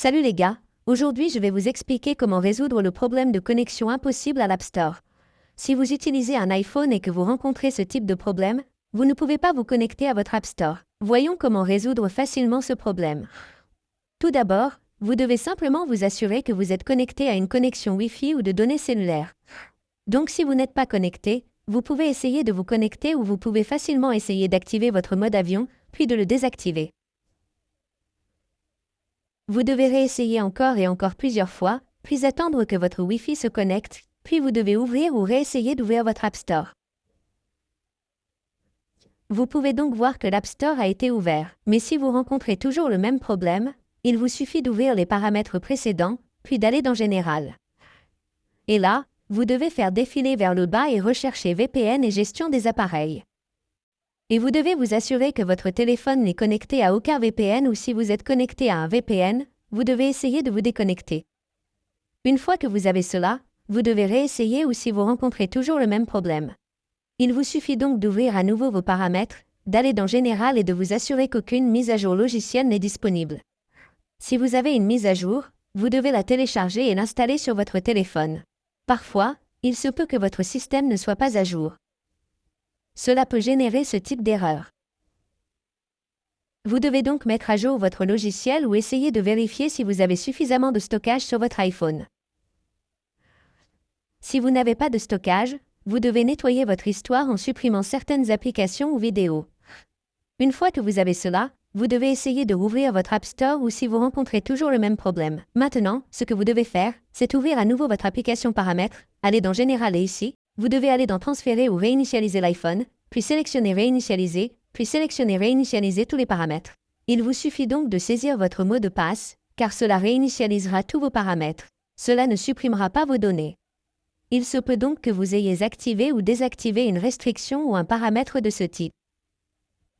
Salut les gars, aujourd'hui je vais vous expliquer comment résoudre le problème de connexion impossible à l'App Store. Si vous utilisez un iPhone et que vous rencontrez ce type de problème, vous ne pouvez pas vous connecter à votre App Store. Voyons comment résoudre facilement ce problème. Tout d'abord, vous devez simplement vous assurer que vous êtes connecté à une connexion Wi-Fi ou de données cellulaires. Donc si vous n'êtes pas connecté, vous pouvez essayer de vous connecter ou vous pouvez facilement essayer d'activer votre mode avion, puis de le désactiver. Vous devez réessayer encore et encore plusieurs fois, puis attendre que votre Wi-Fi se connecte, puis vous devez ouvrir ou réessayer d'ouvrir votre App Store. Vous pouvez donc voir que l'App Store a été ouvert, mais si vous rencontrez toujours le même problème, il vous suffit d'ouvrir les paramètres précédents, puis d'aller dans Général. Et là, vous devez faire défiler vers le bas et rechercher VPN et gestion des appareils. Et vous devez vous assurer que votre téléphone n'est connecté à aucun VPN ou si vous êtes connecté à un VPN, vous devez essayer de vous déconnecter. Une fois que vous avez cela, vous devez réessayer ou si vous rencontrez toujours le même problème. Il vous suffit donc d'ouvrir à nouveau vos paramètres, d'aller dans Général et de vous assurer qu'aucune mise à jour logicielle n'est disponible. Si vous avez une mise à jour, vous devez la télécharger et l'installer sur votre téléphone. Parfois, il se peut que votre système ne soit pas à jour. Cela peut générer ce type d'erreur. Vous devez donc mettre à jour votre logiciel ou essayer de vérifier si vous avez suffisamment de stockage sur votre iPhone. Si vous n'avez pas de stockage, vous devez nettoyer votre histoire en supprimant certaines applications ou vidéos. Une fois que vous avez cela, vous devez essayer de rouvrir votre App Store ou si vous rencontrez toujours le même problème. Maintenant, ce que vous devez faire, c'est ouvrir à nouveau votre application paramètres, aller dans Général et ici, vous devez aller dans Transférer ou réinitialiser l'iPhone, puis sélectionner Réinitialiser, puis sélectionner Réinitialiser tous les paramètres. Il vous suffit donc de saisir votre mot de passe, car cela réinitialisera tous vos paramètres. Cela ne supprimera pas vos données. Il se peut donc que vous ayez activé ou désactivé une restriction ou un paramètre de ce type.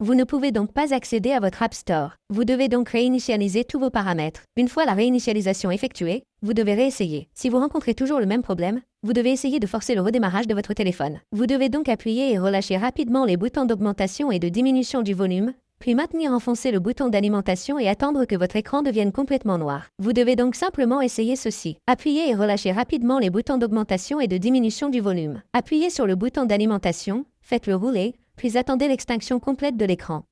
Vous ne pouvez donc pas accéder à votre App Store. Vous devez donc réinitialiser tous vos paramètres. Une fois la réinitialisation effectuée, vous devez réessayer. Si vous rencontrez toujours le même problème, vous devez essayer de forcer le redémarrage de votre téléphone. Vous devez donc appuyer et relâcher rapidement les boutons d'augmentation et de diminution du volume, puis maintenir enfoncé le bouton d'alimentation et attendre que votre écran devienne complètement noir. Vous devez donc simplement essayer ceci. Appuyez et relâchez rapidement les boutons d'augmentation et de diminution du volume. Appuyez sur le bouton d'alimentation, faites-le rouler, puis attendez l'extinction complète de l'écran.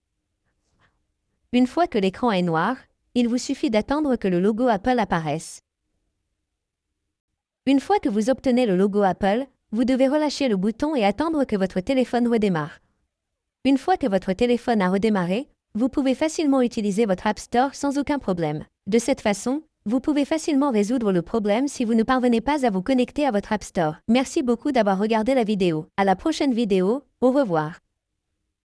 Une fois que l'écran est noir, il vous suffit d'attendre que le logo Apple apparaisse. Une fois que vous obtenez le logo Apple, vous devez relâcher le bouton et attendre que votre téléphone redémarre. Une fois que votre téléphone a redémarré, vous pouvez facilement utiliser votre App Store sans aucun problème. De cette façon, vous pouvez facilement résoudre le problème si vous ne parvenez pas à vous connecter à votre App Store. Merci beaucoup d'avoir regardé la vidéo. À la prochaine vidéo, au revoir.